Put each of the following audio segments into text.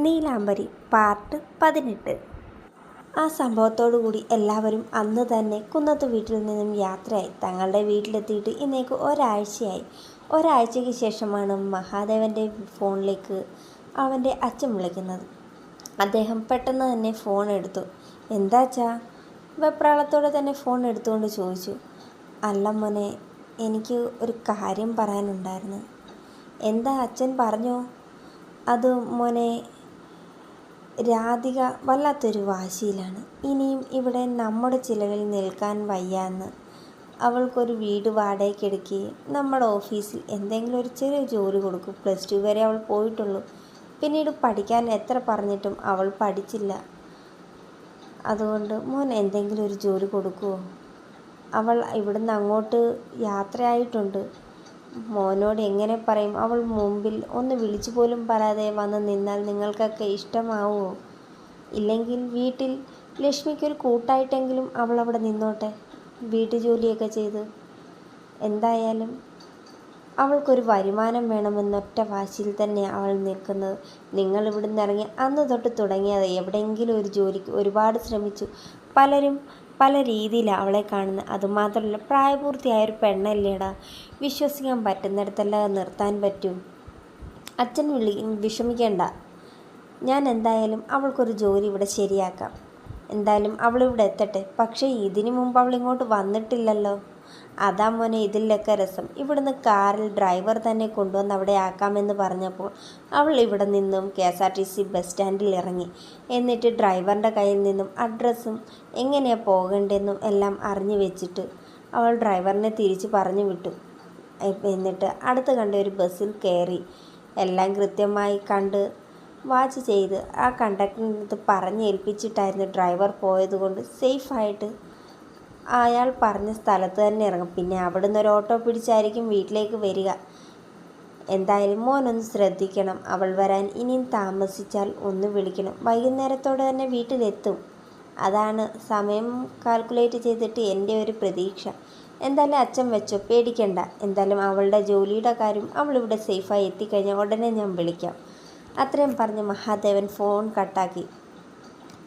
നീലാംബരി part 18. ആ സംഭവത്തോടുകൂടി എല്ലാവരും അന്ന് തന്നെ കുന്നത്ത് വീട്ടിൽ നിന്നും യാത്രയായി. തങ്ങളുടെ വീട്ടിലെത്തിയിട്ട് ഇന്നേക്ക് ഒരാഴ്ചയായി. ഒരാഴ്ചയ്ക്ക് ശേഷമാണ് മഹാദേവൻ്റെ ഫോണിലേക്ക് അവൻ്റെ അച്ഛൻ വിളിക്കുന്നത്. അദ്ദേഹം പെട്ടെന്ന് തന്നെ ഫോൺ എടുത്തു. എന്താച്ചാ? വെപ്രാളത്തോടെ തന്നെ ഫോൺ എടുത്തുകൊണ്ട് ചോദിച്ചു. അല്ല മോനെ, എനിക്ക് ഒരു കാര്യം പറയാനുണ്ടായിരുന്നു. എന്താ അച്ഛൻ പറഞ്ഞോ? അത് മോനെ, രാധിക വല്ലാത്തൊരു വാശിയിലാണ്. ഇനിയും ഇവിടെ നമ്മുടെ ചിലവിൽ നിൽക്കാൻ വയ്യാന്ന്. അവൾക്കൊരു വീട് വാടകയ്ക്ക് എടുക്കുകയും നമ്മുടെ ഓഫീസിൽ എന്തെങ്കിലും ഒരു ചെറിയ ജോലി കൊടുക്കും. +2 വരെ അവൾ പോയിട്ടുള്ളൂ. പിന്നീട് പഠിക്കാൻ എത്ര പറഞ്ഞിട്ടും അവൾ പഠിച്ചില്ല. അതുകൊണ്ട് മോൻ എന്തെങ്കിലും ഒരു ജോലി കൊടുക്കുമോ? അവൾ ഇവിടുന്ന് അങ്ങോട്ട് യാത്രയായിട്ടുണ്ട്. മോനോട് എങ്ങനെ പറയും? അവൾ മുമ്പിൽ ഒന്ന് വിളിച്ചു പോലും പറയാതെ വന്ന് നിന്നാൽ നിങ്ങൾക്കൊക്കെ ഇഷ്ടമാവുമോ? ഇല്ലെങ്കിൽ വീട്ടിൽ ലക്ഷ്മിക്കൊരു കൂട്ടായിട്ടെങ്കിലും അവൾ അവിടെ നിന്നോട്ടെ, വീട്ടു ജോലിയൊക്കെ ചെയ്ത്. എന്തായാലും അവൾക്കൊരു വരുമാനം വേണമെന്നൊറ്റ വാശിയിൽ തന്നെ അവൾ നിൽക്കുന്നത്. നിങ്ങൾ ഇവിടുന്ന് ഇറങ്ങി അന്ന് തൊട്ട് തുടങ്ങിയത് എവിടെയെങ്കിലും ഒരു ജോലിക്ക് ഒരുപാട് ശ്രമിച്ചു. പലരും പല രീതിയിലാണ് അവളെ കാണുന്നത്. അതുമാത്രമല്ല, പ്രായപൂർത്തിയായൊരു പെണ്ണല്ലേടാ. വിശ്വസിക്കാൻ പറ്റുന്നിടത്തല്ല നിർത്താൻ പറ്റൂ. അച്ഛൻ വിഷമിക്കേണ്ട. ഞാൻ എന്തായാലും അവൾക്കൊരു ജോലി ഇവിടെ ശരിയാക്കാം. എന്തായാലും അവളിവിടെ എത്തട്ടെ. പക്ഷേ ഇതിനു മുമ്പ് അവളിങ്ങോട്ട് വന്നിട്ടില്ലല്ലോ. അതാ മോനെ ഇതിലൊക്കെ രസം. ഇവിടുന്ന് കാറിൽ ഡ്രൈവർ തന്നെ കൊണ്ടുവന്ന് അവിടെ ആക്കാമെന്ന് പറഞ്ഞപ്പോൾ അവൾ ഇവിടെ നിന്നും KSRTC ബസ് സ്റ്റാൻഡിൽ ഇറങ്ങി. എന്നിട്ട് ഡ്രൈവറിൻ്റെ കയ്യിൽ നിന്നും അഡ്രസ്സും എങ്ങനെയാണ് പോകേണ്ടതെന്നും എല്ലാം അറിഞ്ഞു വെച്ചിട്ട് അവൾ ഡ്രൈവറിനെ തിരിച്ച് പറഞ്ഞു വിട്ടു. എന്നിട്ട് അടുത്ത് കണ്ട ഒരു ബസ്സിൽ കയറി. എല്ലാം കൃത്യമായി കണ്ട് വാച്ച് ചെയ്ത് ആ കണ്ടക്ടറിനടുത്ത് പറഞ്ഞേൽപ്പിച്ചിട്ടായിരുന്നു ഡ്രൈവർ പോയതുകൊണ്ട് സേഫായിട്ട് അയാൾ പറഞ്ഞ സ്ഥലത്ത് തന്നെ ഇറങ്ങും. പിന്നെ അവിടുന്ന് ഒരു ഓട്ടോ പിടിച്ചായിരിക്കും വീട്ടിലേക്ക് വരിക. എന്തായാലും മോനൊന്ന് ശ്രദ്ധിക്കണം. അവൾ വരാൻ ഇനിയും താമസിച്ചാൽ ഒന്ന് വിളിക്കണം. വൈകുന്നേരത്തോടെ തന്നെ വീട്ടിലെത്തും. അതാണ് സമയം കാൽക്കുലേറ്റ് ചെയ്തിട്ട് എൻ്റെ ഒരു പ്രതീക്ഷ. എന്തായാലും അച്ഛൻ വെച്ചോ, പേടിക്കണ്ട. എന്തായാലും അവളുടെ ജോലിയുടെ കാര്യം അവളിവിടെ സേഫായി എത്തിക്കഴിഞ്ഞാൽ ഉടനെ ഞാൻ വിളിക്കാം. അത്രയും പറഞ്ഞ് മഹാദേവൻ ഫോൺ കട്ടാക്കി.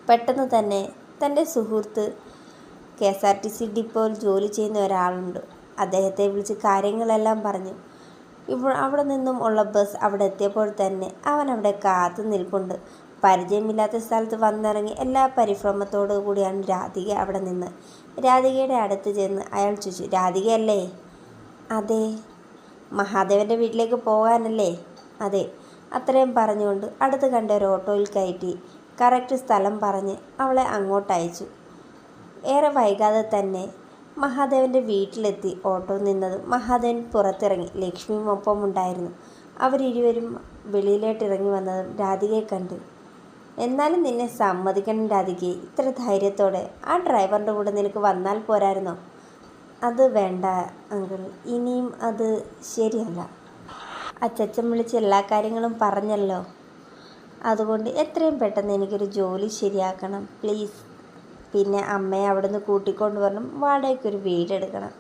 പെട്ടെന്ന് തന്നെ തൻ്റെ സുഹൃത്ത് KSRTC ഡിപ്പോയിൽ ജോലി ചെയ്യുന്ന ഒരാളുണ്ട്. അദ്ദേഹത്തെ വിളിച്ച് കാര്യങ്ങളെല്ലാം പറഞ്ഞു. അവിടെ നിന്നും ഉള്ള ബസ് അവിടെ എത്തിയപ്പോൾ തന്നെ അവൻ അവിടെ കാത്തു നിൽപ്പുണ്ട്. പരിചയമില്ലാത്ത സ്ഥലത്ത് വന്നിറങ്ങി എല്ലാ പരിഭ്രമത്തോടു കൂടിയാണ് രാധിക അവിടെ നിന്ന്. രാധികയുടെ അടുത്ത് ചെന്ന് അയാൾ ചോദിച്ചു, രാധികയല്ലേ? അതെ. മഹാദേവൻ്റെ വീട്ടിലേക്ക് പോകാനല്ലേ? അതെ. അത്രയും പറഞ്ഞുകൊണ്ട് അടുത്ത് കണ്ട ഒരു ഓട്ടോയിൽ കയറ്റി കറക്റ്റ് സ്ഥലം പറഞ്ഞ് അവളെ അങ്ങോട്ട് അയച്ചു. ഏറെ വൈകാതെ തന്നെ മഹാദേവൻ്റെ വീട്ടിലെത്തി. ഓട്ടോ നിന്നത് മഹാദേവൻ പുറത്തിറങ്ങി. ലക്ഷ്മിയും ഒപ്പം ഉണ്ടായിരുന്നു. അവരിരുവരും വെളിയിലോട്ട് ഇറങ്ങി വന്നതും രാധികയെ കണ്ടു. എന്നാലും നിന്നെ സമ്മതിക്കണം രാധികയെ, ഇത്ര ധൈര്യത്തോടെ ആ ഡ്രൈവറിൻ്റെ കൂടെ നിനക്ക് വന്നാൽ പോരായിരുന്നോ? അത് വേണ്ട അങ്കിൾ, ഇനിയും അത് ശരിയല്ല. അച്ചച്ചൻ വിളിച്ച് എല്ലാ കാര്യങ്ങളും പറഞ്ഞല്ലോ. അതുകൊണ്ട് എത്രയും പെട്ടെന്ന് എനിക്കൊരു ജോലി ശരിയാക്കണം പ്ലീസ്. പിന്നെ അമ്മയെ അവിടുന്ന് കൂട്ടിക്കൊണ്ട് വരണം. വാടകയ്ക്കൊരു വീടെടുക്കണം.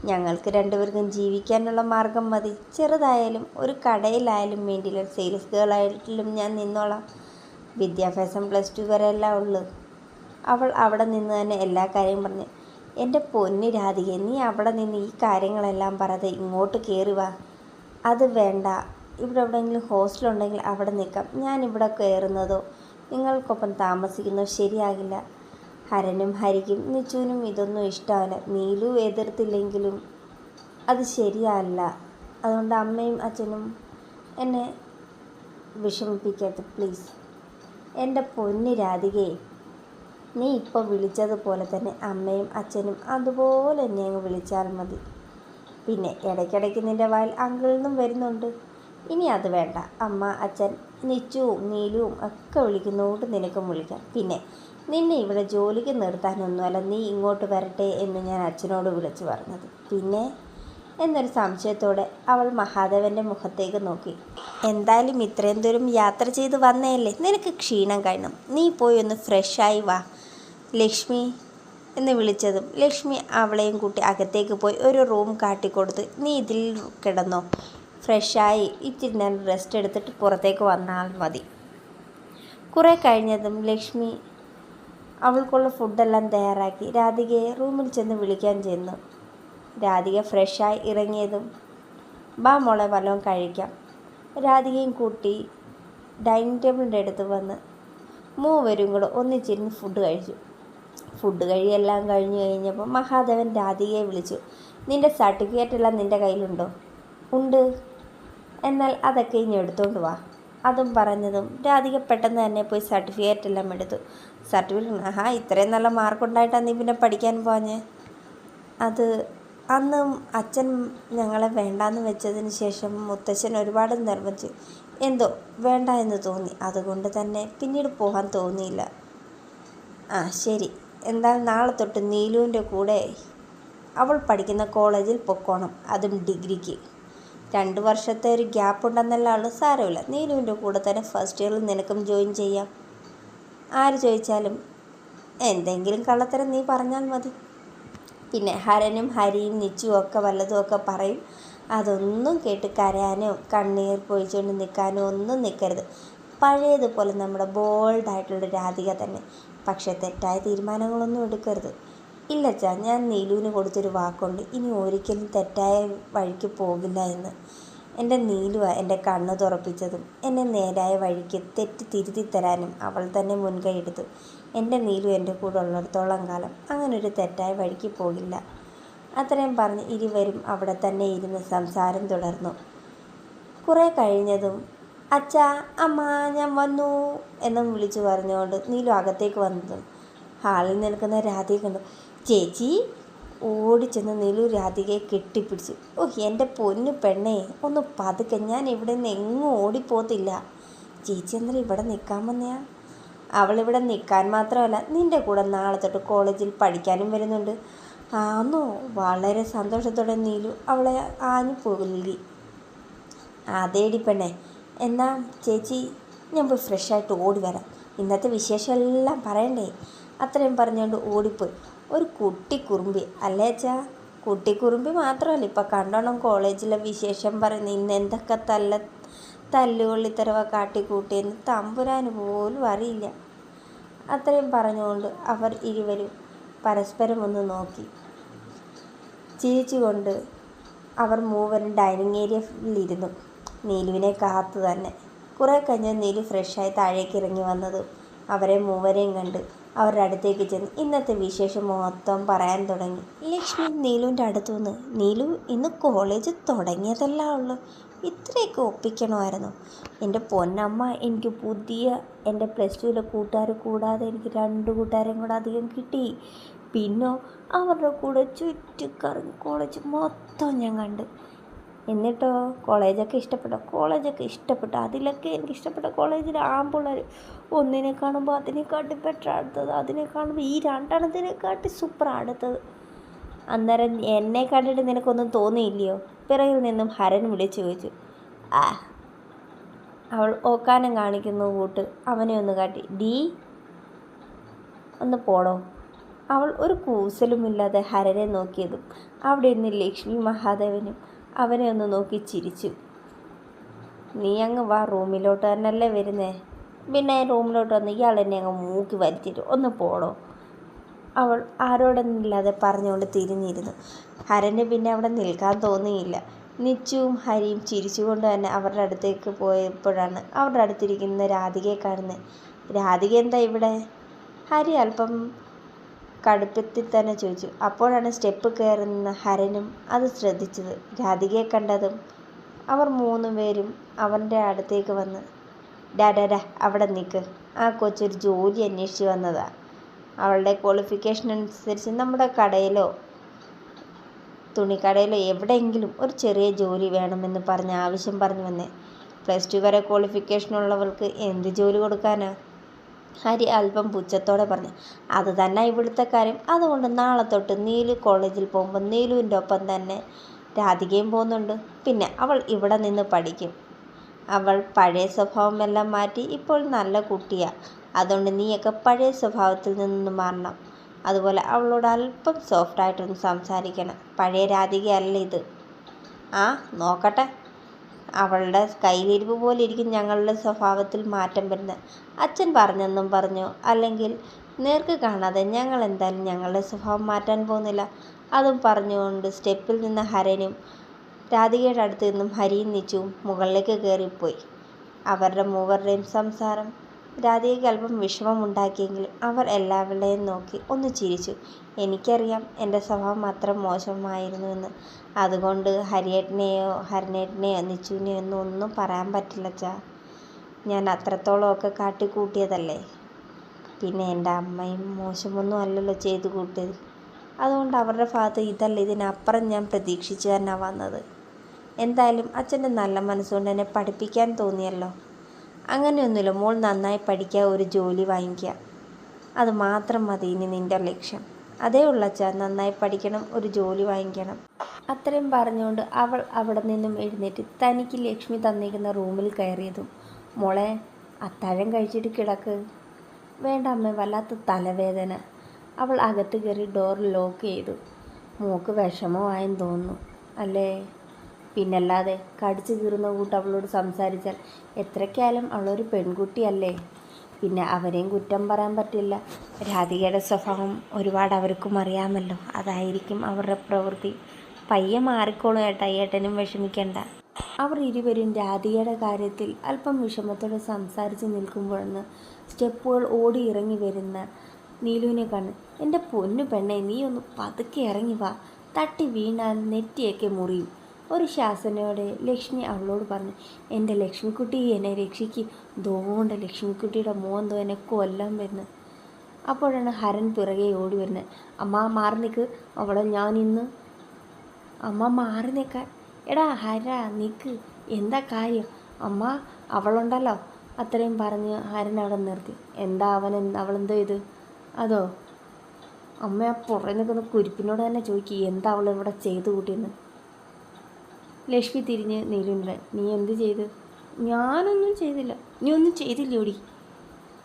ഞങ്ങൾക്ക് രണ്ടുപേർക്കും ജീവിക്കാനുള്ള മാർഗം മതി. ചെറുതായാലും ഒരു കടയിലായാലും വേണ്ടിയില്ല. സെയിൽസ് ഗേളായിട്ടും ഞാൻ നിന്നോളാം. വിദ്യാഭ്യാസം +2 വരെയല്ല ഉള്ളു. അവൾ അവിടെ നിന്ന് തന്നെ എല്ലാ കാര്യവും പറഞ്ഞു. എൻ്റെ പൊന്ന് രാധിക, നീ അവിടെ നിന്ന് ഈ കാര്യങ്ങളെല്ലാം പറയാതെ ഇങ്ങോട്ട് കയറി വാ. അത് വേണ്ട. ഇവിടെ എവിടെയെങ്കിലും ഹോസ്റ്റലുണ്ടെങ്കിൽ അവിടെ നിൽക്കാം. ഞാനിവിടെ കയറുന്നതോ നിങ്ങൾക്കൊപ്പം താമസിക്കുന്നതോ ശരിയാകില്ല. ഹരനും ഹരിക്കും നിച്ചുവിനും ഇതൊന്നും ഇഷ്ടമല്ല. നീലു എതിർത്തില്ലെങ്കിലും അത് ശരിയല്ല. അതുകൊണ്ട് അമ്മയും അച്ഛനും എന്നെ വിഷമിപ്പിക്കരുത് പ്ലീസ്. എൻ്റെ പൊന്ന് രാധികയെ, നീ ഇപ്പോൾ വിളിച്ചതുപോലെ തന്നെ അമ്മയും അച്ഛനും അതുപോലെ തന്നെ അങ്ങ് വിളിച്ചാൽ മതി. പിന്നെ ഇടയ്ക്കിടയ്ക്ക് നിൻ്റെ വായിൽ അങ്കിളിൽ നിന്നും വരുന്നുണ്ട്. ഇനി അത് വേണ്ട. അമ്മ, അച്ഛൻ, നിച്ചുവും നീലുവും ഒക്കെ വിളിക്കുന്നതുകൊണ്ട് നിനക്കും വിളിക്കാം. പിന്നെ നിന്നെ ഇവിടെ ജോലിക്ക് നിർത്താനൊന്നുമല്ല നീ ഇങ്ങോട്ട് വരട്ടെ എന്ന് ഞാൻ അച്ഛനോട് വിളിച്ചു പറഞ്ഞത്. പിന്നെ എന്നൊരു സംശയത്തോടെ അവൾ മഹാദേവൻ്റെ മുഖത്തേക്ക് നോക്കി. എന്തായാലും ഇത്രയും ദൂരം യാത്ര ചെയ്ത് വന്നതല്ലേ, നിനക്ക് ക്ഷീണം കാണണം. നീ പോയി ഒന്ന് ഫ്രഷായി വാ. ലക്ഷ്മി എന്ന് വിളിച്ചതും ലക്ഷ്മി അവളെയും കൂട്ടി അകത്തേക്ക് പോയി ഒരു റൂം കാട്ടിക്കൊടുത്ത്, നീ ഇതിൽ കിടന്നോ, ഫ്രഷായി ഇച്ചിരി നേരം റെസ്റ്റ് എടുത്തിട്ട് പുറത്തേക്ക് വന്നാൽ മതി. കുറേ കഴിഞ്ഞതും ലക്ഷ്മി അവൾക്കുള്ള ഫുഡെല്ലാം തയ്യാറാക്കി രാധികയെ റൂമിൽ ചെന്ന് വിളിക്കാൻ ചെന്നു. രാധിക ഫ്രഷായി ഇറങ്ങിയതും ബാ മോളെ വല്ലതും കഴിക്കാം. രാധികയും കൂട്ടി ഡൈനിങ് ടേബിളിൻ്റെ അടുത്ത് വന്ന് മൂവരും കൂടെ ഒന്നിച്ചിരുന്ന് ഫുഡ് കഴിച്ചു. ഫുഡ് കഴിയെല്ലാം കഴിഞ്ഞപ്പോൾ മഹാദേവൻ രാധികയെ വിളിച്ചു. നിൻ്റെ സർട്ടിഫിക്കറ്റ് എല്ലാം നിൻ്റെ കയ്യിലുണ്ടോ? ഉണ്ട്. എന്നാൽ അതൊക്കെ ഇനി എടുത്തോണ്ട് വാ. അതും പറഞ്ഞതും രാധിക പെട്ടെന്ന് തന്നെ പോയി സർട്ടിഫിക്കറ്റ് എല്ലാം എടുത്തു. സർട്ടിഫിക്കറ്റ് ഇത്രയും നല്ല മാർക്കുണ്ടായിട്ടാണ് നീ പിന്നെ പഠിക്കാൻ പോഞ്ഞേ? അത് അന്ന് അച്ഛൻ ഞങ്ങളെ വേണ്ടാന്ന് വെച്ചതിന് ശേഷം മുത്തശ്ശൻ ഒരുപാട് നിർബന്ധിച്ചു. എന്തോ വേണ്ട എന്ന് തോന്നി. അതുകൊണ്ട് തന്നെ പിന്നീട് പോകാൻ തോന്നിയില്ല. ശരി. എന്നാൽ നാളെ തൊട്ട് നീലുവിൻ്റെ കൂടെ അവൾ പഠിക്കുന്ന കോളേജിൽ പൊക്കോണം. അതും ഡിഗ്രിക്ക്. 2 വർഷത്തെ ഒരു ഗ്യാപ്പ് ഉണ്ടെന്നല്ല ഉള്ളു. സാരമില്ല. നീലുവിൻ്റെ കൂടെ തന്നെ ഫസ്റ്റ് ഇയറിൽ നിനക്കും ജോയിൻ ചെയ്യാം. ആര് ചോദിച്ചാലും എന്തെങ്കിലും കള്ളത്തരം നീ പറഞ്ഞാൽ മതി. പിന്നെ ഹരനും ഹരിയും നിച്ചുവും ഒക്കെ വല്ലതുമൊക്കെ പറയും. അതൊന്നും കേട്ട് കരയാനോ കണ്ണീർ പൊഴിച്ചുകൊണ്ട് നിൽക്കാനോ ഒന്നും നിൽക്കരുത്. പഴയതുപോലെ നമ്മുടെ ബോൾഡായിട്ടുള്ള രാധിക തന്നെ. പക്ഷേ തെറ്റായ തീരുമാനങ്ങളൊന്നും എടുക്കരുത്. ഇല്ലച്ചാ, ഞാൻ നീലുവിന് കൊടുത്തൊരു വാക്കുണ്ട്. ഇനി ഒരിക്കലും തെറ്റായ വഴിക്ക് പോകില്ല എന്ന്. എൻ്റെ നീലുവ എൻ്റെ കണ്ണ് തുറപ്പിച്ചതും എന്നെ നേരായ വഴിക്ക് തെറ്റ് തിരുത്തി തരാനും അവൾ തന്നെ മുൻകൈ എടുത്തു. എൻ്റെ നീലു എൻ്റെ കൂടെ ഉള്ളിടത്തോളം കാലം അങ്ങനൊരു തെറ്റായ വഴിക്ക് പോകില്ല. അത്രയും പറഞ്ഞ് ഇരുവരും അവിടെ തന്നെ ഇരുന്ന് സംസാരം തുടർന്നു. കുറേ കഴിഞ്ഞതും അച്ഛാ അമ്മ ഞാൻ വന്നു എന്നും വിളിച്ചു പറഞ്ഞുകൊണ്ട് നീലു അകത്തേക്ക് വന്നതും ഹാളിൽ നിൽക്കുന്ന രാധിക കണ്ടു. ചേച്ചി ഓടിച്ചെന്ന് നീലു രാധികയെ കെട്ടിപ്പിടിച്ചു. എൻ്റെ പൊന്നു പെണ്ണേ, ഒന്ന് പതുക്കെ. ഞാൻ ഇവിടെ നിന്ന് എങ്ങും ഓടിപ്പോത്തില്ല. ചേച്ചി എന്നാലും ഇവിടെ നിൽക്കാൻ വന്നെയാ? അവളിവിടെ നിൽക്കാൻ മാത്രമല്ല, നിൻ്റെ കൂടെ നാളെ തൊട്ട് കോളേജിൽ പഠിക്കാനും വരുന്നുണ്ട്. ആന്നോ? വളരെ സന്തോഷത്തോടെ നീലു അവളെ ആഞ്ഞു പുകഴ്ത്തി. അതേടി പെണ്ണേ. എന്നാ ചേച്ചി ഞാൻ പോയി ഫ്രഷായിട്ട് ഓടി വരാം. ഇന്നത്തെ വിശേഷം എല്ലാം പറയണ്ടേ? അത്രയും പറഞ്ഞുകൊണ്ട് ഓടിപ്പോയി. ഒരു കുട്ടിക്കുറുമ്പി അല്ലേ അച്ഛാ? കുട്ടിക്കുറുമ്പി മാത്രമല്ല, ഇപ്പം കണ്ടോണം കോളേജിലെ വിശേഷം പറയുന്നത്. ഇന്ന് എന്തൊക്കെ തല്ലുകൊള്ളിത്തരവ കാട്ടിക്കൂട്ടിയെന്ന് തമ്പുരാന് പോലും അറിയില്ല. അത്രയും പറഞ്ഞുകൊണ്ട് അവർ ഇരുവരും പരസ്പരം ഒന്ന് നോക്കി ചിരിച്ചുകൊണ്ട് അവർ മൂവരും ഡൈനിങ് ഏരിയയിലിരുന്നു, നീലുവിനെ കാത്തു തന്നെ. കുറേ കഴിഞ്ഞ് നീലു ഫ്രഷായി താഴേക്ക് ഇറങ്ങി വന്നതും അവരെ മൂവരെയും കണ്ട് അവരുടെ അടുത്തേക്ക് ചെന്ന് ഇന്നത്തെ വിശേഷം മൊത്തം പറയാൻ തുടങ്ങി. ലക്ഷ്മി നീലുവിൻ്റെ അടുത്തു നിന്ന്, നീലു ഇന്ന് കോളേജ് തുടങ്ങിയതല്ല ഉള്ളു, ഇത്രയൊക്കെ ഒപ്പിക്കണമായിരുന്നു. എൻ്റെ പൊന്നമ്മ, എനിക്ക് പുതിയ എൻ്റെ +2 കൂട്ടുകാർ കൂടാതെ എനിക്ക് 2 കൂട്ടുകാരെയും കൂടെ അധികം കിട്ടി. പിന്നോ അവരുടെ കൂടെ ചുറ്റിക്കറങ്ങി കോളേജ് മൊത്തം ഞാൻ കണ്ട്. എന്നിട്ടോ കോളേജൊക്കെ ഇഷ്ടപ്പെട്ടു. അതിലൊക്കെ എനിക്ക് ഇഷ്ടപ്പെട്ട കോളേജിൽ ആമ്പിള്ളേർ ഒന്നിനെ കാണുമ്പോൾ അതിനെക്കാട്ടി ബെറ്റർ അടുത്തത്, അതിനെ കാണുമ്പോൾ ഈ 2 സൂപ്പർ അടുത്തത്. അന്നേരം എന്നെ കണ്ടിട്ട് നിനക്കൊന്നും തോന്നിയില്ലയോ? പിറകിൽ നിന്നും ഹരൻ വിളിച്ചു ചോദിച്ചു. അവൾ ഓക്കാനം കാണിക്കുന്ന കൂട്ട് അവനെ ഒന്ന് കാട്ടി. ഡീ ഒന്ന് പോടോ. അവൾ ഒരു കൂസലുമില്ലാതെ ഹരനെ നോക്കിയതും അവിടെ നിന്ന് ലക്ഷ്മി മഹാദേവനും അവനെ ഒന്ന് നോക്കി ചിരിച്ചു. നീ അങ്ങ് വാ, റൂമിലോട്ട് തന്നെയല്ലേ വരുന്നേ? പിന്നെ റൂമിലോട്ട് വന്ന് ഇയാൾ എന്നെ അങ്ങ് മൂക്കി വലിച്ചിട്ട് ഒന്ന് പോടോ. അവൾ ആരോടൊന്നുമില്ലാതെ പറഞ്ഞുകൊണ്ട് തിരിഞ്ഞിരുന്നു. ഹരന് പിന്നെ അവിടെ നിൽക്കാൻ തോന്നിയില്ല. നിച്ചുവും ഹരിയും ചിരിച്ചുകൊണ്ട് തന്നെ അവരുടെ അടുത്തേക്ക് പോയപ്പോഴാണ് അവരുടെ അടുത്തിരിക്കുന്ന രാധികയെ കാണുന്നത്. രാധിക എന്താ ഇവിടെ? ഹരി അല്പം കടുപ്പത്തിൽ തന്നെ ചോദിച്ചു. അപ്പോഴാണ് സ്റ്റെപ്പ് കയറുന്ന ഹരനും അത് ശ്രദ്ധിച്ചത്. രാധികയെ കണ്ടതും അവർ 3 പേരും അവൻ്റെ അടുത്തേക്ക് വന്ന്, ഡാ അവിടെ നിൽക്ക്, ആ കൊച്ചൊരു ജോലി അന്വേഷിച്ച് വന്നതാ. അവളുടെ ക്വാളിഫിക്കേഷൻ അനുസരിച്ച് നമ്മുടെ കടയിലോ തുണിക്കടയിലോ എവിടെയെങ്കിലും ഒരു ചെറിയ ജോലി വേണമെന്ന് പറഞ്ഞ് ആവശ്യം പറഞ്ഞു വന്നേ. +2 വരെ ക്വാളിഫിക്കേഷനുള്ളവൾക്ക് എന്ത് ജോലി കൊടുക്കാനാ? ഹരി അല്പം പുച്ഛത്തോടെ പറഞ്ഞു. അത് തന്നെ ഇവിടുത്തെ കാര്യം. അതുകൊണ്ട് നാളെ തൊട്ട് നീലു കോളേജിൽ പോകുമ്പോൾ നീലുവിൻ്റെ ഒപ്പം തന്നെ രാധികയും പോകുന്നുണ്ട്. പിന്നെ അവൾ ഇവിടെ നിന്ന് പഠിക്കും. അവൾ പഴയ സ്വഭാവമെല്ലാം മാറ്റി ഇപ്പോൾ നല്ല കുട്ടിയാണ്. അതുകൊണ്ട് നീയൊക്കെ പഴയ സ്വഭാവത്തിൽ നിന്ന് മാറണം. അതുപോലെ അവളോട് അല്പം സോഫ്റ്റായിട്ടൊന്ന് സംസാരിക്കണം. പഴയ രാധികയല്ല ഇത്. നോക്കട്ടെ. അവളുടെ കയ്യിലിരിപ്പ് പോലെ ഇരിക്കും ഞങ്ങളുടെ സ്വഭാവത്തിൽ മാറ്റം വരുന്നത്. അച്ഛൻ പറഞ്ഞെന്നും പറഞ്ഞു, അല്ലെങ്കിൽ നേർക്ക് കാണാതെ ഞങ്ങൾ എന്തായാലും ഞങ്ങളുടെ സ്വഭാവം മാറ്റാൻ പോകുന്നില്ല. അതും പറഞ്ഞുകൊണ്ട് സ്റ്റെപ്പിൽ നിന്ന് ഹരനും രാധികയുടെ അടുത്ത് നിന്നും ഹരിയും നിച്ചുവും മുകളിലേക്ക് കയറിപ്പോയി. അവരുടെ മൂവരുടെയും സംസാരം രാധികയ്ക്ക് അല്പം വിഷമമുണ്ടാക്കിയെങ്കിലും അവർ എല്ലാവരുടെയും നോക്കി ഒന്ന് ചിരിച്ചു. എനിക്കറിയാം എൻ്റെ സ്വഭാവം അത്ര മോശമായിരുന്നുവെന്ന്. അതുകൊണ്ട് ഹരനേട്ടനെയോ നിച്ചുവിനെയോ ഒന്നും പറയാൻ പറ്റില്ലച്ചാ. ഞാൻ അത്രത്തോളമൊക്കെ കാട്ടിക്കൂട്ടിയതല്ലേ. പിന്നെ എൻ്റെ അമ്മയും മോശമൊന്നും അല്ലല്ലോ ചെയ്തു കൂട്ടിയത്. അതുകൊണ്ട് അവരുടെ ഭാഗത്ത് ഇതല്ല ഇതിനപ്പുറം ഞാൻ പ്രതീക്ഷിച്ചു തന്നെ വന്നത്. എന്തായാലും അച്ഛൻ്റെ നല്ല മനസ്സുകൊണ്ട് എന്നെ പഠിപ്പിക്കാൻ തോന്നിയല്ലോ. അങ്ങനെയൊന്നുമില്ല മോൾ, നന്നായി പഠിക്കുക, ഒരു ജോലി വാങ്ങിക്കുക, അത് മാത്രം മതി ഇനി നിൻ്റെ ലക്ഷ്യം. അതേ ഉള്ളച്ചാ, നന്നായി പഠിക്കണം, ഒരു ജോലി വാങ്ങിക്കണം. അത്രയും പറഞ്ഞുകൊണ്ട് അവൾ അവിടെ നിന്നും എഴുന്നേറ്റ് തനിക്ക് ലക്ഷ്മി തന്നിരിക്കുന്ന റൂമിൽ കയറിയതും, മോളെ അത്താഴം കഴിച്ചിട്ട് കിടക്ക്. വേണ്ട അമ്മ, വല്ലാത്ത തലവേദന. അവൾ അകത്ത് കയറി ഡോർ ലോക്ക് ചെയ്തു. മോക്ക് വിഷമമായെന്ന് തോന്നുന്നു അല്ലേ? പിന്നല്ലാതെ, കടിച്ചു കീറുന്ന കൂട്ട് അവളോട് സംസാരിച്ചാൽ എത്രയ്ക്കായാലും അവളൊരു പെൺകുട്ടിയല്ലേ. പിന്നെ അവരെയും കുറ്റം പറയാൻ പറ്റില്ല. രാധികയുടെ സ്വഭാവം ഒരുപാട് അവർക്കും അറിയാമല്ലോ. അതായിരിക്കും അവരുടെ പ്രവൃത്തി. പയ്യെ മാറിക്കോളും ഏട്ടാ, ഏട്ടനും വിഷമിക്കണ്ട. അവർ ഇരുവരും രാധികയുടെ കാര്യത്തിൽ അല്പം വിഷമത്തോടെ സംസാരിച്ച് നിൽക്കുമ്പോഴെന്ന് സ്റ്റെപ്പുകൾ ഓടി ഇറങ്ങി വരുന്ന നീലുവിനെ കണ്ട്, എൻ്റെ പൊന്നു പെണ്ണെ, നീ ഒന്ന് പതുക്കെ ഇറങ്ങി വാ, തട്ടി വീണാൽ നെറ്റിയൊക്കെ മുറിയും. ഒരു ശാസനയോടെ ലക്ഷ്മി അവളോട് പറഞ്ഞു, എൻ്റെ ലക്ഷ്മിക്കുട്ടി എന്നെ രക്ഷിക്ക്, ദോണ്ട ലക്ഷ്മിക്കുട്ടിയുടെ മോന്തോ എന്നെ കൊല്ലാൻ വരുന്നത്. അപ്പോഴാണ് ഹരൻ പിറകെ ഓടി വരുന്നത്. അമ്മ മാറി നിൽക്ക്, അവളെ ഞാനിന്ന്. അമ്മ മാറി നിൽക്കാൻ. എടാ ഹര, നിൽക്ക്, എന്താ കാര്യം? അമ്മ അവളുണ്ടല്ലോ. അത്രയും പറഞ്ഞ് ഹരൻ അവിടെ നിർത്തി. എന്താ അവളെന്തോ ഇത്? അതോ അമ്മ ആ പുറകെ നിൽക്കുന്ന കുരിപ്പിനോട് തന്നെ ചോദിക്കുക, എന്താ അവൾ ഇവിടെ ചെയ്തു കൂട്ടിയെന്ന്. ലക്ഷ്മി തിരിഞ്ഞ് നീലുവിൻ്റെ, നീ എന്ത് ചെയ്ത്? ഞാനൊന്നും ചെയ്തില്ല. നീ ഒന്നും ചെയ്തില്ലോടി.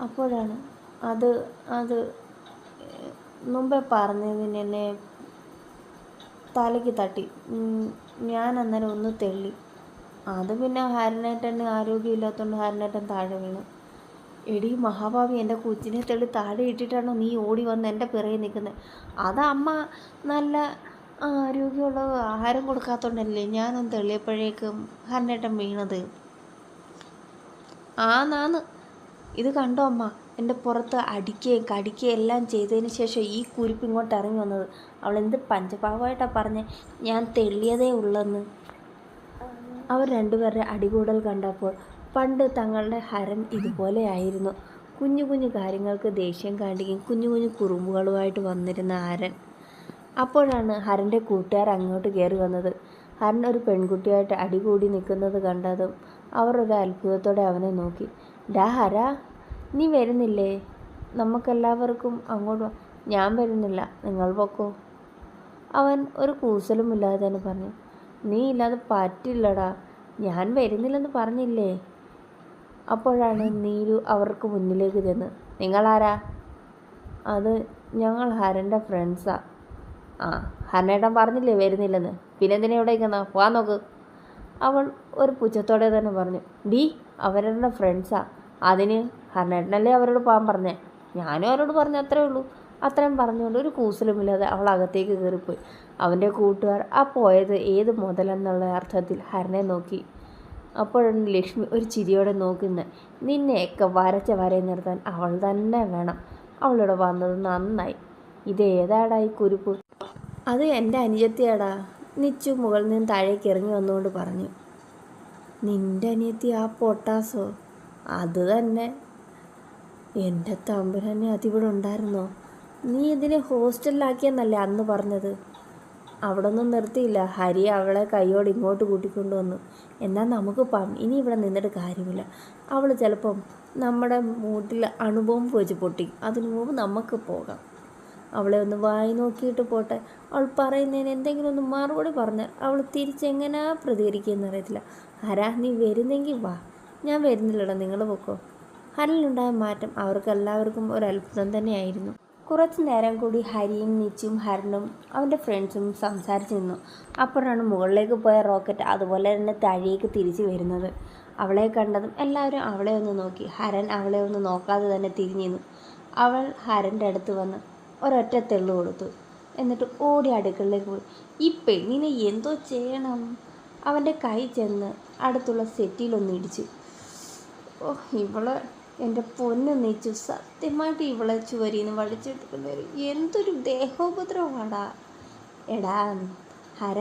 അപ്പോഴാണ് അത് മുമ്പേ പറഞ്ഞതിന് എന്നെ തലയ്ക്ക് തട്ടി. ഞാൻ അന്നേരം ഒന്ന് തെള്ളി. അത് പിന്നെ ഹരനേട്ടന് ആരോഗ്യമില്ലാത്തതുകൊണ്ട് ഹരനേട്ടൻ താഴെ വീണു. എടി മഹാഭാവി, എൻ്റെ കൊച്ചിനെ തെള്ളി താഴെ ഇട്ടിട്ടാണോ നീ ഓടി വന്ന് എൻ്റെ പിറകെ നിൽക്കുന്നത്? അത് അമ്മ നല്ല ആരോഗ്യമുള്ള ആഹാരം കൊടുക്കാത്തതുകൊണ്ടല്ലേ ഞാനൊന്ന് തെള്ളിയപ്പോഴേക്കും ഹരനേട്ടൻ വീണത്. ആന്ന്, ഇത് കണ്ടോ അമ്മ, എൻ്റെ പുറത്ത് അടിക്കുകയും കടിക്കുകയും എല്ലാം ചെയ്തതിന് ശേഷം ഈ കുരിപ്പ് ഇങ്ങോട്ട് ഇറങ്ങി വന്നത്. അവളെന്ത് പഞ്ചപാവമായിട്ടാണ് പറഞ്ഞ് ഞാൻ തെള്ളിയതേ ഉള്ളെന്ന്. അവർ രണ്ടുപേരുടെ അടികൂടൽ കണ്ടപ്പോൾ പണ്ട് തങ്ങളുടെ ഹരൻ ഇതുപോലെയായിരുന്നു. കുഞ്ഞു കുഞ്ഞു കാര്യങ്ങൾക്ക് ദേഷ്യം കാണിക്കുകയും കുഞ്ഞു കുഞ്ഞു കുറുമ്പുകളുമായിട്ട് വന്നിരുന്ന ഹരൻ. അപ്പോഴാണ് ഹരൻ്റെ കൂട്ടുകാർ അങ്ങോട്ട് കയറി വന്നത്. ഹരൻ ഒരു പെൺകുട്ടിയായിട്ട് അടികൂടി നിൽക്കുന്നത് കണ്ടതും അവർ ഒരു അത്ഭുതത്തോടെ അവനെ നോക്കി. ഡാ ഹര, നീ വരുന്നില്ലേ? നമുക്കെല്ലാവർക്കും അങ്ങോട്ട്. ഞാൻ വരുന്നില്ല, നിങ്ങൾ പൊക്കോ. അവൻ ഒരു കൂസലുമില്ലാതെ തന്നെ പറഞ്ഞു. നീ ഇല്ലാതെ പറ്റില്ലടാ, ഞാൻ വരുന്നില്ലെന്ന് പറഞ്ഞില്ലേ. അപ്പോഴാണ് നീലു അവർക്ക് മുന്നിലേക്ക് ചെന്ന്, നിങ്ങളാരാ? അത് ഞങ്ങൾ ഹരൻ്റെ ഫ്രണ്ട്സാ. ആ, ഹരനേട്ടൻ പറഞ്ഞില്ലേ വരുന്നില്ലെന്ന്, പിന്നെന്തിനാ ഇവിടെ നിൽക്കുന്ന? പോകാൻ നോക്ക്. അവൾ ഒരു പുച്ഛത്തോടെ തന്നെ പറഞ്ഞു. ഡി, അവരുടെ ഫ്രണ്ട്സാ, അതിന് ഹരനേട്ടനല്ലേ അവരോട് പോകാൻ പറഞ്ഞേ? ഞാനും അവരോട് പറഞ്ഞു, അത്രേ ഉള്ളൂ. അത്രയും പറഞ്ഞുകൊണ്ട് ഒരു കൂസലുമില്ലാതെ അവൾ അകത്തേക്ക് കയറിപ്പോയി. അവൻ്റെ കൂട്ടുകാർ ആ പോയത് ഏത് മുതലെന്നുള്ള അർത്ഥത്തിൽ ഹരനെ നോക്കി. അപ്പോഴാണ് ലക്ഷ്മി ഒരു ചിരിയോടെ നോക്കുന്നത്. നിന്നെയൊക്കെ വരച്ച വരയിൽ നിർത്താൻ അവൾ തന്നെ വേണം. അവളിവിടെ വന്നത് നന്നായി. ഇതേതാടാ ഈ കുരുപ്പ്? അത് എൻ്റെ അനുജത്തിയാടാ, നിച്ചു മുകളിൽ നിന്ന് താഴേക്ക് ഇറങ്ങി വന്നുകൊണ്ട് പറഞ്ഞു. നിൻ്റെ അനിയത്തി ആ പൊട്ടാസോ? അത് തന്നെ. എൻ്റെ തമ്പുരാനെ, അതിവിടെ ഉണ്ടായിരുന്നോ? നീ ഇതിനെ ഹോസ്റ്റലിലാക്കിയെന്നല്ലേ അന്ന് പറഞ്ഞത്? അവിടെ ഒന്നും നിർത്തിയില്ല. ഹരി അവളെ കൈയോട് ഇങ്ങോട്ട് കൂട്ടിക്കൊണ്ടുവന്നു. എന്നാൽ നമുക്ക് പോകാം, ഇനി ഇവിടെ നിന്നിട്ട് കാര്യമില്ല. അവൾ ചിലപ്പം നമ്മുടെ മൂട്ടിൽ അണുബോംബ് വെച്ച് പൊട്ടി. അതിനു മുമ്പ് നമുക്ക് പോകാം. അവളെ ഒന്ന് വായി നോക്കിയിട്ട് പോട്ടെ. അവൾ പറയുന്നതിന് എന്തെങ്കിലും ഒന്ന് മറുപടി പറഞ്ഞാൽ അവൾ തിരിച്ചെങ്ങനെയാ പ്രതികരിക്കുകയെന്ന് അറിയത്തില്ല. ഹരാ, നീ വരുന്നെങ്കിൽ വാ. ഞാൻ വരുന്നില്ലടാ, നിങ്ങൾ പൊക്കോ. ഹരലിനുണ്ടായ മാറ്റം അവർക്കെല്ലാവർക്കും ഒരു അത്ഭുതം തന്നെയായിരുന്നു. കുറച്ച് നേരം കൂടി ഹരിയും നിച്ചും ഹരനും അവൻ്റെ ഫ്രണ്ട്സും സംസാരിച്ച് നിന്നു. അപ്പോഴാണ് മുകളിലേക്ക് പോയ റോക്കറ്റ് അതുപോലെ തന്നെ താഴേക്ക് തിരിച്ചു വരുന്നത്. അവളെ കണ്ടതും എല്ലാവരും അവളെ ഒന്ന് നോക്കി. ഹരൻ അവളെ ഒന്ന് നോക്കാതെ തന്നെ തിരിഞ്ഞു നിന്നു. അവൾ ഹരൻ്റെ അടുത്ത് വന്ന് ഒരൊറ്റ തെള്ളു കൊടുത്തു. എന്നിട്ട് ഓടി അടുക്കളയിലേക്ക് പോയി. ഈ പെണ്ണിനെ എന്തോ ചെയ്യണം. അവൻ്റെ കൈ ചെന്ന് അടുത്തുള്ള സെറ്റിലൊന്ന് ഇടിച്ചു. ഓ, ഇവളെ എൻ്റെ പൊന്ന് നിച്ചു, സത്യമായിട്ട് ഇവളെ ചുവരിന്ന് വടിച്ചെടുക്കേണ്ടി വരും. എന്തൊരു ദേഹോപദ്രവമാടാ. എടാ ഹര,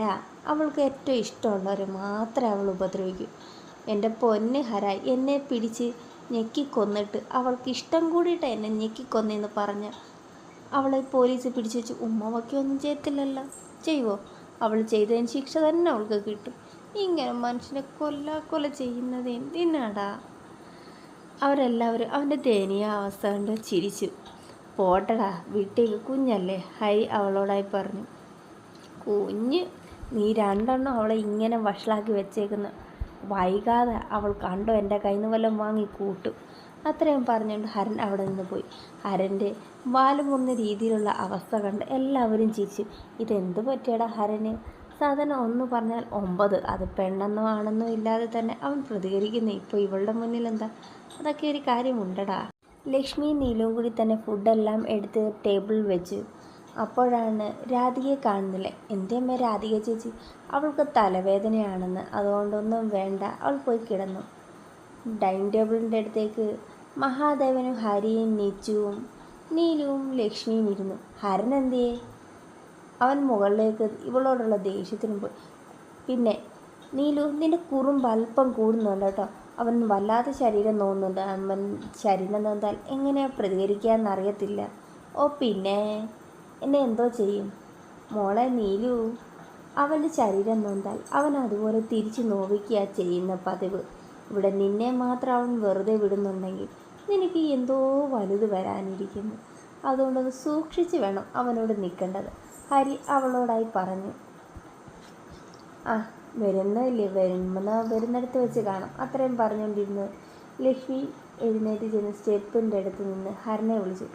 അവൾക്ക് ഏറ്റവും ഇഷ്ടമുള്ളവരെ മാത്രമേ അവൾ ഉപദ്രവിക്കൂ. എൻ്റെ പൊന്ന് ഹര, എന്നെ പിടിച്ച് ഞെക്കിക്കൊന്നിട്ട് അവൾക്ക് ഇഷ്ടം കൂടിയിട്ട് എന്നെ ഞെക്കിക്കൊന്നെന്ന് പറഞ്ഞ് അവളെ പോലീസ് പിടിച്ചു വെച്ച് ഉമ്മ വയ്ക്കൊന്നും ചെയ്യത്തില്ലല്ലോ. ചെയ്യുമോ? അവൾ ചെയ്തതിന് ശിക്ഷ തന്നെ അവൾക്ക് കിട്ടും. ഇങ്ങനെ മനുഷ്യനെ കൊല്ല ചെയ്യുന്നത് എന്തിനാടാ? അവരെല്ലാവരും അവൻ്റെ ദയനീയ അവസ്ഥ കണ്ട് ചിരിച്ചു. പോട്ടടാ, വീട്ടിലേക്ക്, കുഞ്ഞല്ലേ, ഹരി അവളോടായി പറഞ്ഞു. കുഞ്ഞ്, നീ രണ്ടെണ്ണം അവളെ ഇങ്ങനെ വഷളാക്കി വെച്ചേക്കുന്ന, വൈകാതെ അവൾ കണ്ടോ എൻ്റെ കയ്യിൽ നിന്ന് വല്ലതും വാങ്ങി കൂട്ടും. അത്രയും പറഞ്ഞുകൊണ്ട് ഹരൻ അവിടെ നിന്ന് പോയി. ഹരൻ്റെ വാലുമുറിഞ്ഞ രീതിയിലുള്ള അവസ്ഥ കണ്ട് എല്ലാവരും ചിരിച്ചു. ഇതെന്ത് പറ്റിയടാ ഹരന്? സാധാരണ ഒന്ന് പറഞ്ഞാൽ 9, അത് പെണ്ണെന്നോ ആണെന്നോ ഇല്ലാതെ തന്നെ അവൻ പ്രതികരിക്കുന്നു. ഇപ്പോൾ ഇവളുടെ മുന്നിൽ എന്താ? അതൊക്കെ ഒരു കാര്യമുണ്ടടാ. ലക്ഷ്മിയും നീലുവും കൂടി തന്നെ ഫുഡെല്ലാം എടുത്ത് ടേബിളിൽ വെച്ചു. അപ്പോഴാണ് രാധികയെ കാണുന്നില്ല. എൻ്റെ അമ്മ രാധിക ചേച്ചി, അവൾക്ക് തലവേദനയാണെന്ന്, അതുകൊണ്ടൊന്നും വേണ്ട, അവൾ പോയി കിടന്നു. ഡൈനിങ് ടേബിളിൻ്റെ അടുത്തേക്ക് മഹാദേവനും ഹരിയും നിച്ചുവും നീലുവും ലക്ഷ്മിയും ഇരുന്നു. ഹരൻ എന്തിയേ? അവൻ മുകളിലേക്ക് ഇവളോടുള്ള ദേഷ്യത്തിനും പോയി. പിന്നെ നീലു, നിൻ്റെ കുറുമ്പ് അല്പം കൂടുന്നുണ്ട് കേട്ടോ. അവൻ വല്ലാതെ ശരീരം നോവുന്നുണ്ട്. അവൻ ശരീരം നോന്താൽ എങ്ങനെയാണ് പ്രതികരിക്കാമെന്നറിയത്തില്ല. ഓ പിന്നെ എന്നെ എന്തോ ചെയ്യും മോളെ നീലു. അവൻ്റെ ശരീരം നോന്താൽ അവൻ അതുപോലെ തിരിച്ച് നോവിക്കുക ചെയ്യുന്ന പതിവ്. ഇവിടെ നിന്നെ മാത്രം അവൻ വെറുതെ വിടുന്നുണ്ടെങ്കിൽ നിനക്ക് എന്തോ വലുത് വരാനിരിക്കുന്നു. അതുകൊണ്ടത് സൂക്ഷിച്ച് വേണം അവനോട് നിൽക്കേണ്ടത്, ഹരി അവളോടായി പറഞ്ഞു. ആ, വരുന്നില്ലേ, വരുന്നിടത്ത് വെച്ച് കാണാം. അത്രയും പറഞ്ഞുകൊണ്ടിരുന്നു ലക്ഷ്മി എഴുന്നേറ്റ് ചെന്ന് സ്റ്റെപ്പിൻ്റെ അടുത്ത് നിന്ന് ഹരനെ വിളിച്ചു.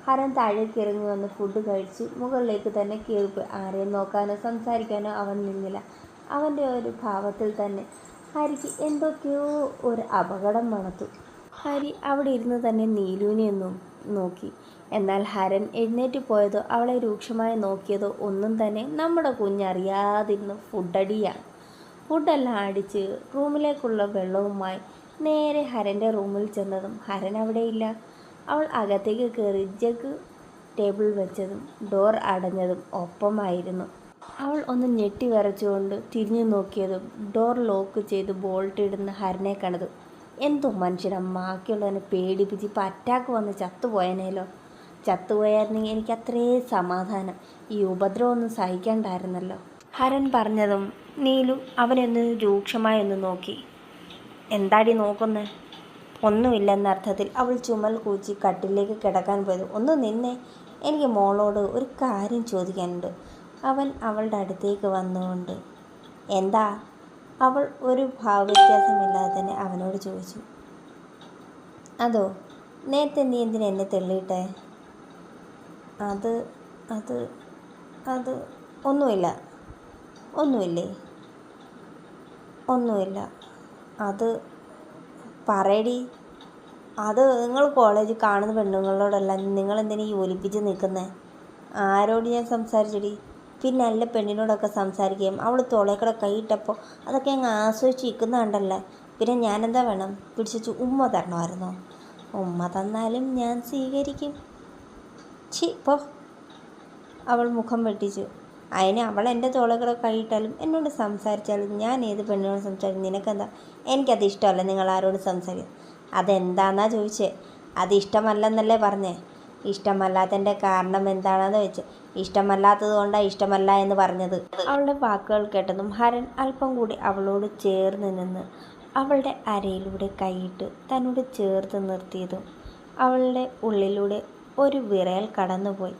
ഹരൻ താഴേക്ക് ഇറങ്ങി വന്ന് ഫുഡ് കഴിച്ച് മുകളിലേക്ക് തന്നെ കയറിപ്പോയി. ആരെയും നോക്കാനോ സംസാരിക്കാനോ അവൻ നിന്നില്ല. അവൻ്റെ ഒരു ഭാവത്തിൽ തന്നെ ഹരിക്ക് എന്തൊക്കെയോ ഒരു അപകടം മണത്തു. ഹരി അവിടെ ഇരുന്ന് തന്നെ നീലുവിനെ ഒന്നും നോക്കി. എന്നാൽ ഹരൻ എഴുന്നേറ്റ് പോയതോ അവളെ രൂക്ഷമായി നോക്കിയതോ ഒന്നും തന്നെ നമ്മുടെ കുഞ്ഞറിയാതിരുന്ന് ഫുഡടിയാണ്. ഫുഡെല്ലാം അടിച്ച് റൂമിലേക്കുള്ള വെള്ളവുമായി നേരെ ഹരൻ്റെ റൂമിൽ ചെന്നതും ഹരൻ അവിടെയില്ല. അവൾ അകത്തേക്ക് കയറി ജഗ് ടേബിൾ വെച്ചതും ഡോർ അടഞ്ഞതും ഒപ്പമായിരുന്നു. അവൾ ഒന്ന് ഞെട്ടി വിറച്ചുകൊണ്ട് തിരിഞ്ഞു നോക്കിയതും ഡോർ ലോക്ക് ചെയ്ത് ബോൾട്ട് ഇടുന്ന ഹരനെ കണ്ടതും, എന്തോ മനുഷ്യനെ ബാക്കിയുള്ളതിനെ പേടിപ്പിച്ച് ഇപ്പം അറ്റാക്ക് വന്ന് ചത്തുപോയനേലോ. ചത്തുപോയായിരുന്നെങ്കിൽ എനിക്ക് അത്രയും സമാധാനം, ഈ ഉപദ്രവമൊന്നും സഹിക്കണ്ടായിരുന്നല്ലോ. ഹരൻ പറഞ്ഞതും നീലു അവനൊന്ന് രൂക്ഷമായി ഒന്ന് നോക്കി. എന്താടി നോക്കുന്നേ? ഒന്നുമില്ലെന്ന അർത്ഥത്തിൽ അവൾ ചുമൽ കൂച്ചി കട്ടിലേക്ക് കിടക്കാൻ പോയത്. ഒന്ന് നിന്നേ, എനിക്ക് മോളോട് ഒരു കാര്യം ചോദിക്കാനുണ്ട്. അവൻ അവളുടെ അടുത്തേക്ക് വന്നുകൊണ്ട്. എന്താ? അവൾ ഒരു ഭാവവ്യത്യാസമില്ലാതെ തന്നെ അവനോട് ചോദിച്ചു. അതോ, നേരത്തെ നീ എന്തിനാ എന്നെ തെള്ളിയിട്ടേ? അത് അത് അത് ഒന്നുമില്ല. ഒന്നുമില്ലേ? ഒന്നുമില്ല. അത് പറയടി. അത് നിങ്ങൾ കോളേജിൽ കാണുന്ന പെണ്ണുങ്ങളോടല്ല നിങ്ങളെന്തിനാ ഈ ഒലിപ്പിച്ച് നിൽക്കുന്നത്? ആരോട് ഞാൻ സംസാരിച്ചടി? പിന്നെ അല്ല പെണ്ണിനോടൊക്കെ സംസാരിക്കുകയും അവൾ തോളേക്കടെ കൈയിട്ടപ്പോൾ അതൊക്കെ അങ്ങ് ആസ്വദിച്ച് നിൽക്കുന്നുണ്ടല്ലേ. പിന്നെ ഞാനെന്താ വേണം? പിടിച്ചു ഉമ്മ തരണമായിരുന്നോ? ഉമ്മ തന്നാലും ഞാൻ സ്വീകരിക്കും. പോ. അവൾ മുഖം വെട്ടിച്ചു. അതിന് അവൾ എൻ്റെ തോളേക്കടെ കൈയിട്ടാലും എന്നോട് സംസാരിച്ചാലും ഞാൻ ഏത് പെണ്ണിനോട് സംസാരിക്കും? നിനക്കെന്താ? എനിക്കത് ഇഷ്ടമല്ല നിങ്ങൾ ആരോട് സംസാരിക്കും. അതെന്താണെന്നാ ചോദിച്ചേ? അത് ഇഷ്ടമല്ലെന്നല്ലേ പറഞ്ഞേ? ഇഷ്ടമല്ലാത്തതിൻ്റെ കാരണം എന്താണെന്ന് വെച്ച്. ഇഷ്ടമല്ലാത്തത് കൊണ്ടാണ് ഇഷ്ടമല്ല എന്ന് പറഞ്ഞത്. അവളുടെ വാക്കുകൾ കേട്ടതും ഹരൻ അല്പം കൂടി അവളോട് ചേർന്ന് നിന്ന് അവളുടെ അരയിലൂടെ കൈയിട്ട് തന്നോട് ചേർത്ത് നിർത്തിയതും അവളുടെ ഉള്ളിലൂടെ ഒരു വിറയൽ കടന്നുപോയി.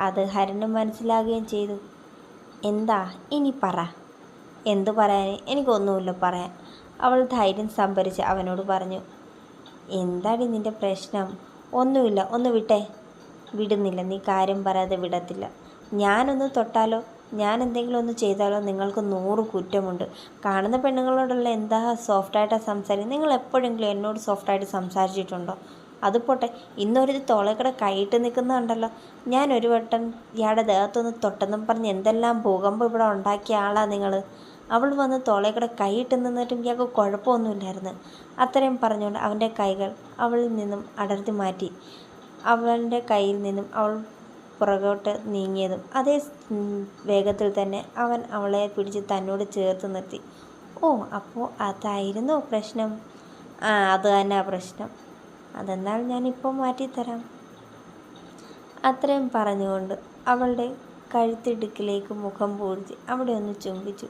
അത് ഹരന് മനസ്സിലാകുകയും ചെയ്തു. എന്താ ഇനി പറ? എന്തു പറയാൻ? എനിക്കൊന്നുമില്ല പറയാൻ. അവൾ ധൈര്യം സംഭരിച്ച് അവനോട് പറഞ്ഞു. എന്താടി നിൻ്റെ പ്രശ്നം? ഒന്നുമില്ല, ഒന്ന് വിട്ടേ. വിടുന്നില്ല, നീ കാര്യം പറയാതെ വിടത്തില്ല. ഞാനൊന്ന് തൊട്ടാലോ, ഞാൻ എന്തെങ്കിലും ഒന്ന് ചെയ്താലോ നിങ്ങൾക്ക് 100 കുറ്റമുണ്ട്. കാണുന്ന പെണ്ണുങ്ങളോടുള്ള എന്താ സോഫ്റ്റായിട്ടാണ് സംസാരിക്കുന്നത്. നിങ്ങൾ എപ്പോഴെങ്കിലും എന്നോട് സോഫ്റ്റായിട്ട് സംസാരിച്ചിട്ടുണ്ടോ? അത് പോട്ടെ, ഇന്നൊരു തോളേക്കടെ കൈയിട്ട് നിൽക്കുന്നുണ്ടല്ലോ. ഞാൻ ഒരു വട്ടം ഇയാളുടെ ദേഹത്തൊന്ന് തൊട്ടെന്നും പറഞ്ഞ് എന്തെല്ലാം ഭൂകമ്പം ഇവിടെ ഉണ്ടാക്കിയ ആളാണ് നിങ്ങൾ. അവൾ വന്ന് തോളേക്കടെ കൈയിട്ട് നിന്നിട്ടും ഇയാൾക്ക് കുഴപ്പമൊന്നുമില്ലായിരുന്നു. അത്രയും പറഞ്ഞുകൊണ്ട് അവൻ്റെ കൈകൾ അവളിൽ നിന്നും അടർത്തി മാറ്റി. അവൻ്റെ കയ്യിൽ നിന്നും അവൾ പുറകോട്ട് നീങ്ങിയതും അതേ വേഗത്തിൽ തന്നെ അവൻ അവളെ പിടിച്ച് തന്നോട് ചേർത്ത് നിർത്തി. ഓ, അപ്പോൾ അതായിരുന്നു പ്രശ്നം. അത് തന്നെ പ്രശ്നം. അതെന്നാൽ ഞാനിപ്പോൾ മാറ്റിത്തരാം. അത്രയും പറഞ്ഞുകൊണ്ട് അവളുടെ കഴുത്തിടുക്കിലേക്ക് മുഖം പൂഴ്ത്തി അവിടെ ഒന്ന് ചുംബിച്ചു.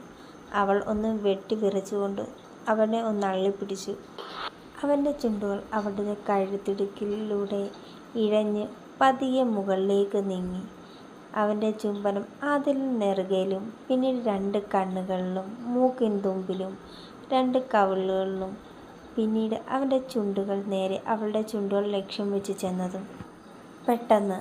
അവൾ ഒന്ന് വെട്ടി വിറച്ചുകൊണ്ട് അവനെ ഒന്ന് അള്ളിപ്പിടിച്ചു. അവൻ്റെ ചുണ്ടുകൾ അവളുടെ കഴുത്തിടുക്കിലൂടെ ഇഴഞ്ഞ് പതിയെ മുകളിലേക്ക് നീങ്ങി. അവൻ്റെ ചുംബനം അതിൽ നെറുകയിലും പിന്നീട് 2 കണ്ണുകളിലും മൂക്കിൻ തുമ്പിലും 2 കവിളുകളിലും പിന്നീട് അവൻ്റെ ചുണ്ടുകൾ നേരെ അവളുടെ ചുണ്ടുകൾ ലക്ഷ്യം വെച്ച് ചെന്നതും പെട്ടെന്ന്